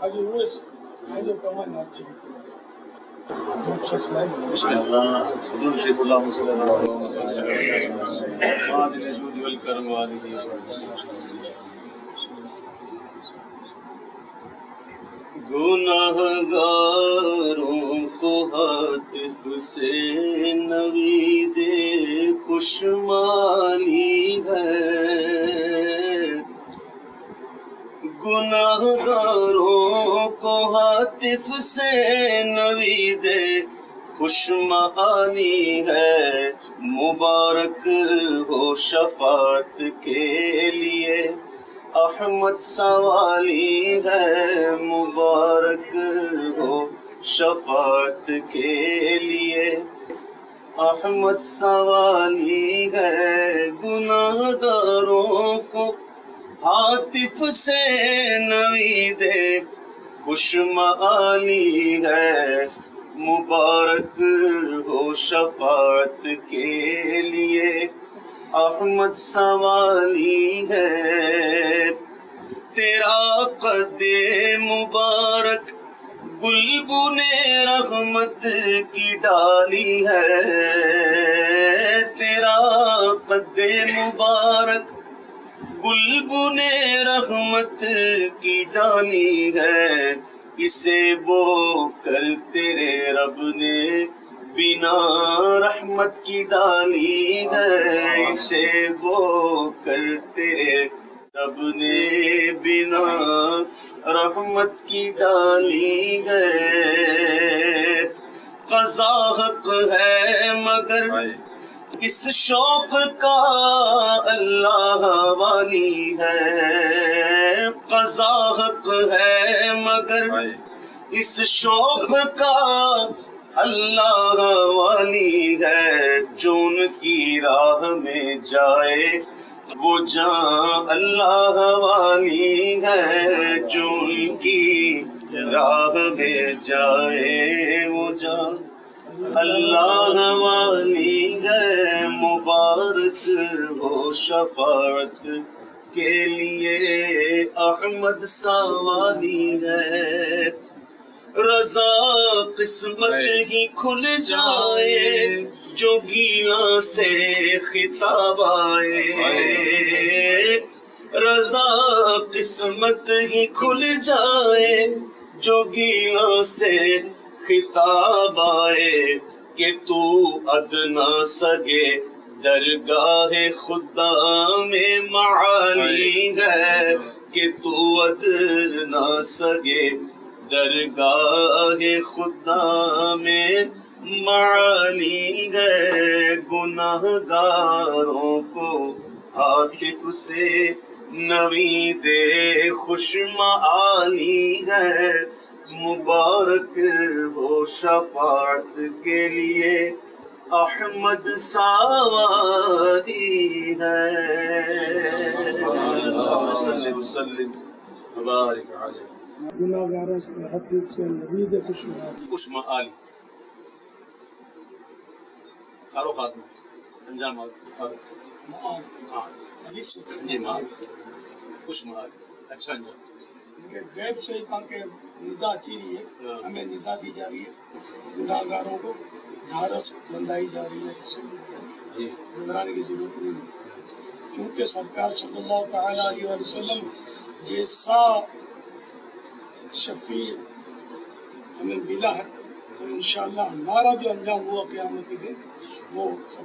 Haji Uwais, haji kama na chini. بسم الله نرشد الله صلى الله عليه وسلم وعلى الجود والكرم وعلى گناہگاروں کو ہاتف سے نوید خوشمالی ہے، گناہگاروں کو ہاتف سے نوید خوشمالی ہے، مبارک ہو شفاعت کے لیے احمد سوالی ہے، مبارک ہو شفاعت کے لیے احمد سوالی ہے، گناہگاروں کو ہاتف سے نوید خوشمالی ہے، مبارک ہو شفاعت کے لیے احمد سوالی ہے، تیرا قد مبارک گلبن رحمت کی ڈالی ہے، تیرا قد مبارک گلبن رحمت کی ڈالی ہے، اسے بو کر تیرے رب نے بنا رحمت کی ڈالی ہے، اسے بو کر تیرے رب نے بنا رحمت کی ڈالی ہے، قضا حق ہے مگر اس شوق کا اللہ والی ہے، قضا حق ہے مگر اس شوق کا اللہ والی ہے، جو ان کی راہ میں جائے وہ جان اللہ والی ہے، جو ان کی راہ میں جائے وہ جان اللہ والی ہے، مبارک ہو شفاعت کے لیے احمد سوالی ہے، رضا قسمت ہی کھل جائے جو گیلا سے خطاب آئے، رضا قسمت ہی کھل جائے جو گیلا سے خطاب آئے، کہ تو ادنا سگے درگاہ خدا میں معالی ہے، کہ تو ادنا سگے درگاہ خدا میں معالی ہے، گناہگاروں کو ہاتف سے نوید خوشمالی ہے، مبارک ہو شفاعت کے لیے احمد سوالی ہے، گناہگاروں سے ہاتف سے نوید خوشمالی سارو خاتمہ انجام جی ماں خوشمالی اچھا انجام غیب سے تاکہ ندا اچھی رہی ہے، ہمیں ندا دی جا رہی ہے، گناہگاروں کو ڈھارس بندائی جا رہی ہے، گھبرانے کی ضرورت نہیں ہے، کیونکہ سرکار صلی اللہ تعالیٰ علیہ وسلم جیسا شفیع ہمیں ملا ہے، تو انشاءاللہ ہمارا جو انجام ہوا قیامت کے دن وہ سب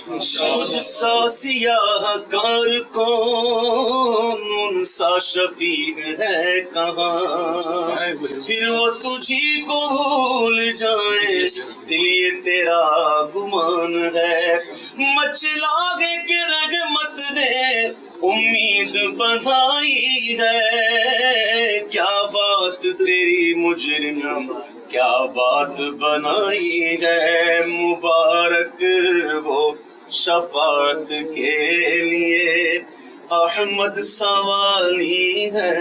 مجھ سا سیاہ کار کون ان سا شفیع ہے کہاں، پھر وہ تجھی کو بھول جائیں دل یہ تیرا گمان ہے، مچلا ہے کہ رحمت نے امید بندھائی ہے، کیا بات تیری مجرم کیا بات بنائی ہے، مبارک ہو شفاعت کے لیے احمد سوالی ہے،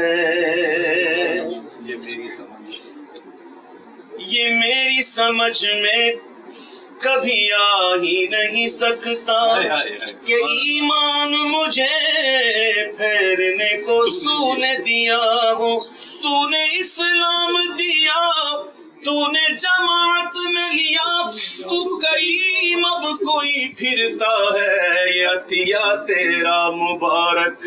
یہ میری سمجھ میں کبھی آ ہی نہیں سکتا کہ ایمان مجھے پھیرنے کو سو نے دیا ہو، تو نے اسلام دیا، تو نے جماعت میں لیا، تو کریم اب کوئی پھرتا ہے، یہ عطیہ تیرا مبارک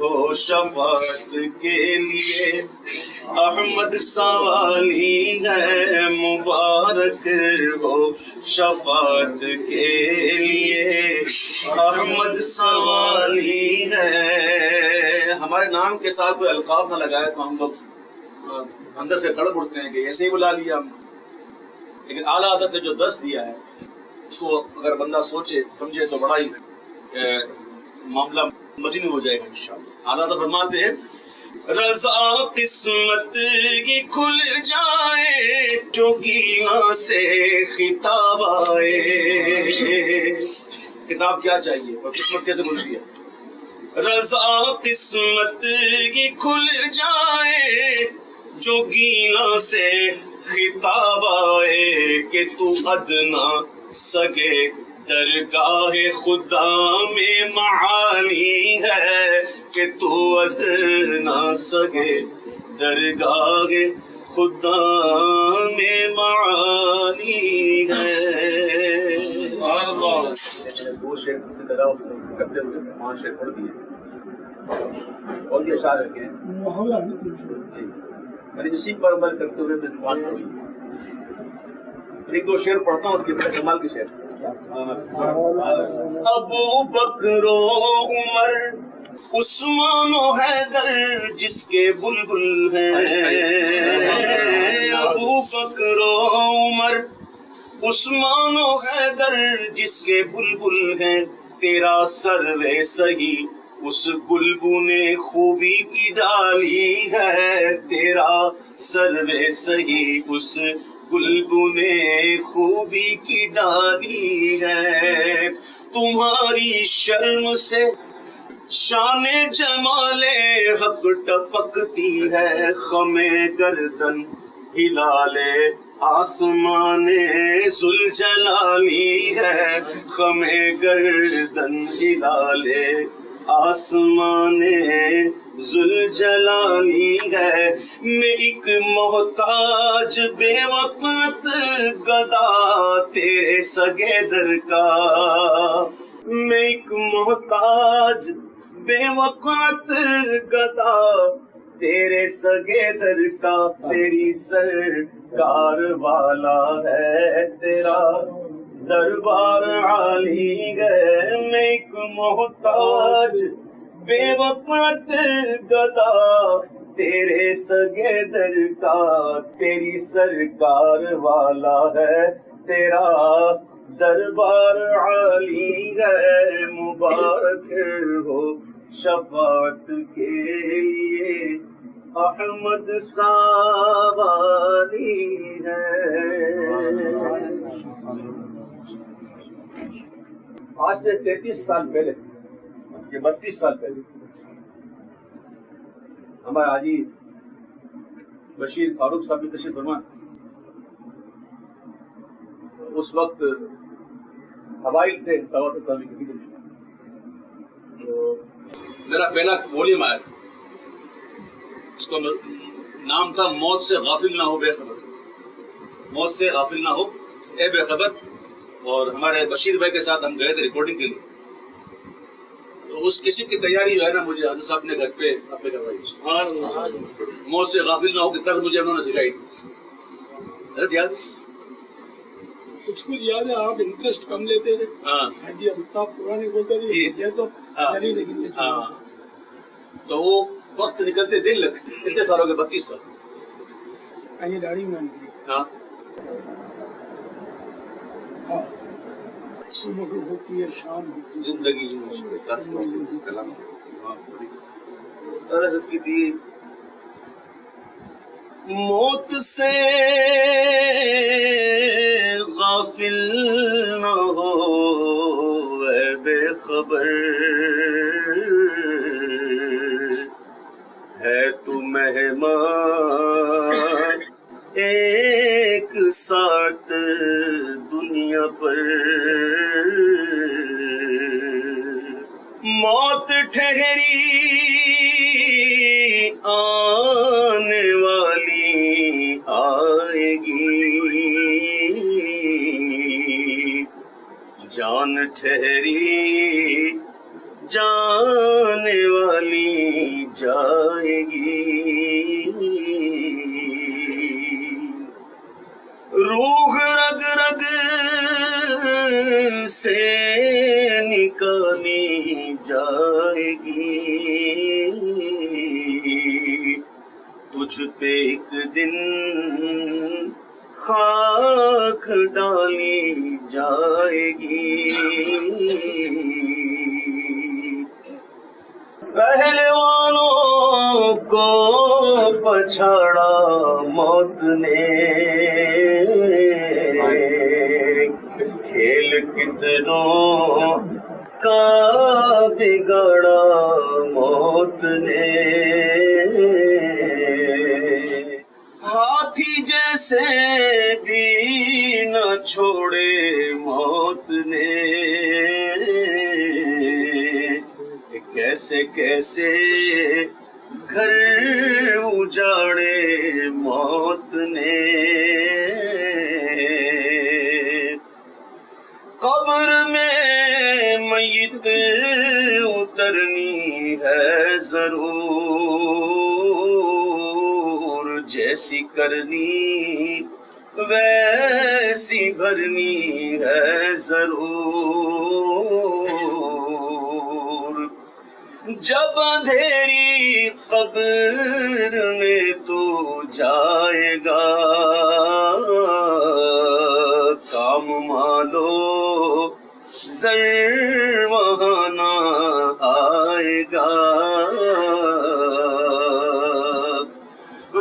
ہو شفاعت کے لیے، احمد سوالی ہے مبارک ہو شفاعت کے لیے، احمد سوالی ہے۔ ہمارے نام کے ساتھ کوئی القاب نہ لگائے تو ہم لوگ اندر سے کڑپ اٹھتے ہیں کہ ایسے ہی بلا لیا ہم، لیکن اعلیٰ حضرت نے جو درس دیا ہے اس کو اگر بندہ سوچے سمجھے تو بڑا ہی معاملہ مدنی ہو جائے گا انشاءاللہ۔ اعلیٰ حضرت فرماتے ہیں رضا قسمت کی کھل جائے جو گینا سے خطاب آئے، کتاب کیا چاہیے اور قسمت کیسے ملتی ہے؟ رضا قسمت کی کھل جائے جو گینا سے خطاب آئے، کہ تو ادنا سگے درگاہ خدا میں معانی ہے، کہ تو ادنا سگے درگاہ خدا میں معانی ہے۔ دو شعر سے ذرا اس کو کرتے ہوئے 5 شعر پڑھ دیے اور یہ اشعار ہے کہ میں نے اسی پر عمل کرتے ہوئے بات پڑھی، ایک دو شعر پڑھتا ہوں اس کے بعد جمال کے شعر۔ ابو بکر و عمر عثمان و حیدر جس کے بلبل ہیں، ابو بکر و عمر عثمان و حیدر جس کے بلبل ہیں، تیرا سروے سہی اس گلبو نے خوبی کی ڈالی ہے، تیرا سروے سہی اس گلبو نے خوبی کی ڈالی ہے، تمہاری شرم سے شان جمال حق ٹپکتی ہے، خم گردن ہلال آسمان ذوالجلالی ہے، خم گردن ہلال آسمان ذوالجلالی ہے، میں ایک محتاج بے وقت گدا تیرے سگے در کا، میں ایک محتاج بے وقت گدا تیرے سگے در کا، تیری سرکار والا ہے تیرا دربار عالی ہے، میں ایک محتاج بے وقت گدا تیرے سگے در کا، تیری سرکار والا ہے تیرا دربار عالی ہے، مبارک ہو شفاعت کے لیے احمد سوالی ہے۔ آج سے 33 سال پہلے، یہ 32 سال پہلے، ہمارے حاجی بشیر فاروق صاحب تشریف فرما، اس وقت حوائل تھے دعوت اسلامی کے، تو میرا پہلا وولیم آیا، اس کو نام تھا موت سے غافل نہ ہو بے خبر، موت سے غافل نہ ہو اے بے خبر، اور ہمارے بشیر بھائی کے ساتھ ہم گئے تھے ریکارڈنگ کے لیے، تو اس کسی کی تیاری جو ہے نا مجھے حضرت صاحب نے گھر پہ اپنے کروائی، موت سے غافل نہ ہو کی طرز مجھے انہوں نے سکھائی تھی، حضرت یاد کچھ یاد ہے؟ آپ انٹرسٹ کم لیتے تھے، جی اتنا پرانے بولتے تھے تو تو وہ وقت نکلتے دن لگتے، کتنے سال ہو گئے؟ 32 سال۔ یہ داڑھی میں ہاں صبح ہوتی ہے شام ہوتی ہے، زندگی طرز اس کی تھی، موت سے غافل نہ ہو اے بے خبر، ہے تو مہمان ایک ساتھ دنیا پر، موت ٹھہری آنے والی آئے گی، جان ٹھہری جانے والی جائے گی، روح رگ رگ سے نکالی جائے گی، تجھ پہ ایک دن خاک ڈالی جائے گی۔ پہلوانوں کو پچھاڑا موت نے، کھیل کتنوں کا بگاڑا موت نے، ہاتھی جیسے بھی نہ چھوڑے موت نے، کیسے کیسے گھر اجاڑے موت نے، قبر میں میت اترنی ہے ضرور، جیسی کرنی ویسی بھرنی ہے ضرور، جب اندھیری قبر میں تو جائے گا، کام مالو زر وہاں نہ آئے گا،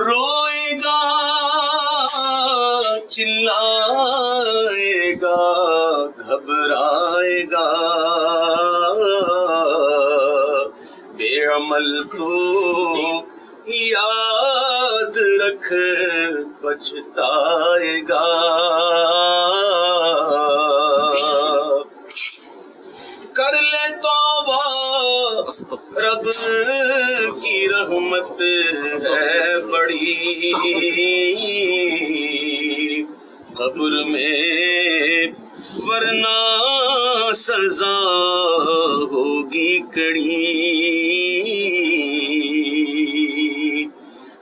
روئے گا چلائے گا گھبرائے گا، بے عمل تو یاد رکھ پچھتائے گا، کر لے توبہ رب کی رحمت ہے بڑی، قبر میں ورنہ سزا ہوگی کڑی،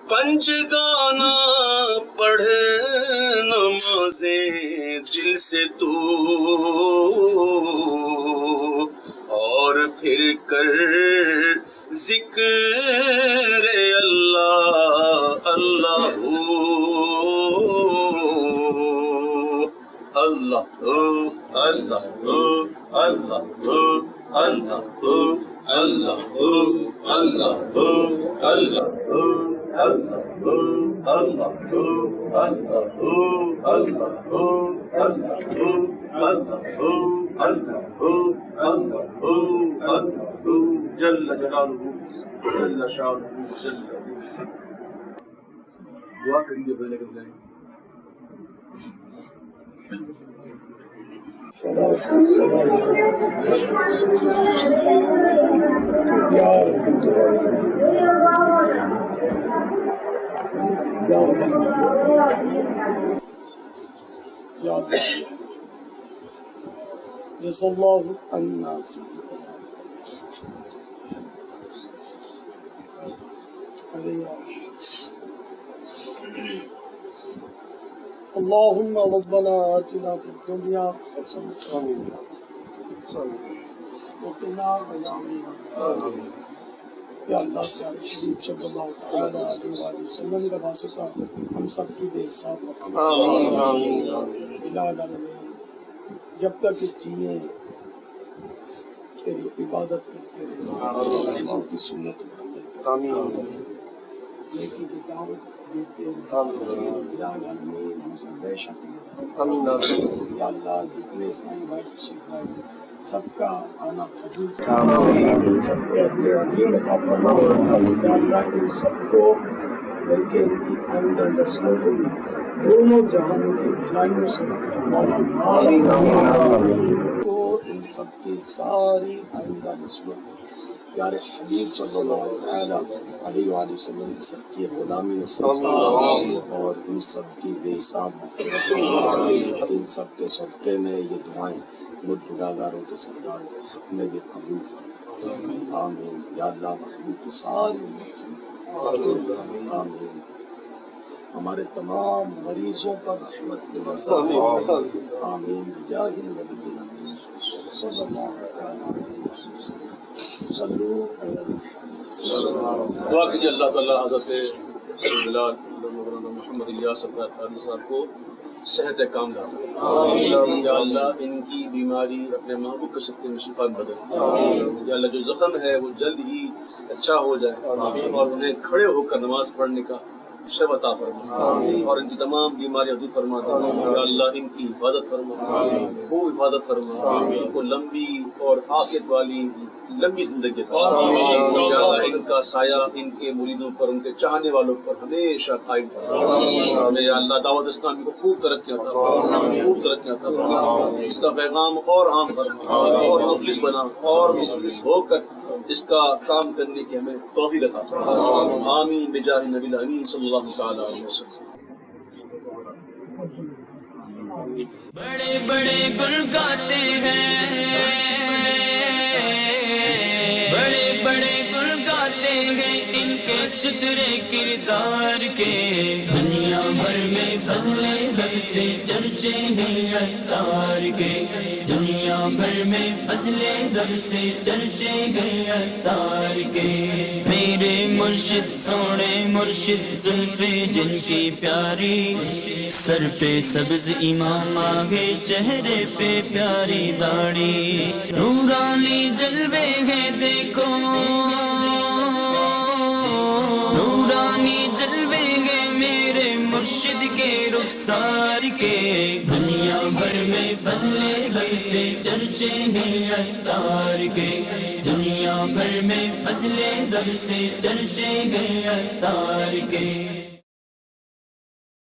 پنج گانا پڑھ نمازیں دل سے تو، اور پھر کر ذکر اللہ اللہ اللہ اللہ اللہ اللہ جل جلالہ جل شانہ جل۔ دعا کریے پہلے کر جائیں۔ جزا اللہ عنا اللهم ربنا آتنا في الدنيا حسنة وقنا عذاب النار۔ یا اللہ تعالی شریف صلی اللہ تعالی علیہ وسلم کا واسطہ ہم سب کی دے ساتھ رکھنا۔ آمین آمین۔ جب تک جیے تیری عبادت کرتے رہے، امام کی سنت نیکی کی دعوت دیتے رہے۔ ہم سب بے شک یا اللہ جتنے اسلامی بھائی تشریف لائے سب کا آنا قبول سب کے اپنے عقیدت کا فرما، یا اللہ ان سب کو بلکہ آئندہ نسلوں کو بھی دونوں جہانوں کی بھلائیوں سے تو ان سب کی ساری آئندہ نسلوں کو پیارے حبیب صلی اللہ علیہ وآلہ وسلم کی سب کی غلامی نصیب اور ان سب کی بے حساب ان سب کے صدقے میں یہ دعائیں مجھ گناہگاروں کے سردار کو حق میں بھی قبول فرما آمین یا اللہ محبوب کی ساری آمین ہمارے تمام مریضوں پر رحمت کی برسات آمین بجاہ النبی صلی اللہ علیہ وسلم دعا کیجیے اللہ تعالیٰ حضرت بلال محمد الیاس علی صاحب کو صحت کام دار یا اللہ ان کی بیماری اپنے محبوب کے صدقے میں شفا بدل یا اللہ جو زخم ہے وہ جلد ہی اچھا ہو جائے اور انہیں کھڑے ہو کر نماز پڑھنے کا شب عطا فرما اور ان کی تمام بیماریاں دور فرما دے یا اللہ ان کی حفاظت فرما خوب حفاظت فرما ان کو لمبی اور عافیت والی لمبی زندگی عطا فرما یا اللہ ان کا سایہ ان کے مریدوں پر ان کے چاہنے والوں پر ہمیشہ قائم فرما یا اللہ دعوت اسلامی کو خوب ترقی عطا فرما خوب ترقی عطا فرما اس کا پیغام اور عام فرما اور مخلص بنا اور مخلص ہو کر اس کا کام کرنے کی ہمیں توفیق عطا فرما آمین بجاہ نبی الامین صلی اللہ تعالی علیہ وسلم بڑے بڑے گل گاتے ہیں بڑے بڑے گل گاتے ہیں ان کے سترے کردار کے دنیا بھر میں بدلے گھر سے چرچے ہیں عطار کے دنیا بھر میں بدلے گھر سے چرچے ہیں عطار کے میرے مرشد سونے مرشد زلفے جن کی پیاری سر پہ سبز امام آگے چہرے پہ پیاری داڑھی نورانی جلوے ہیں دیکھو نورانی جلوے ہیں میرے مرشد کے رخسار کے دنیا بھر میں بدلے گھر سے چرچے ہیں عطار کے دنیا بھر میں بدلے گھر سے چرچے ہیں عطار کے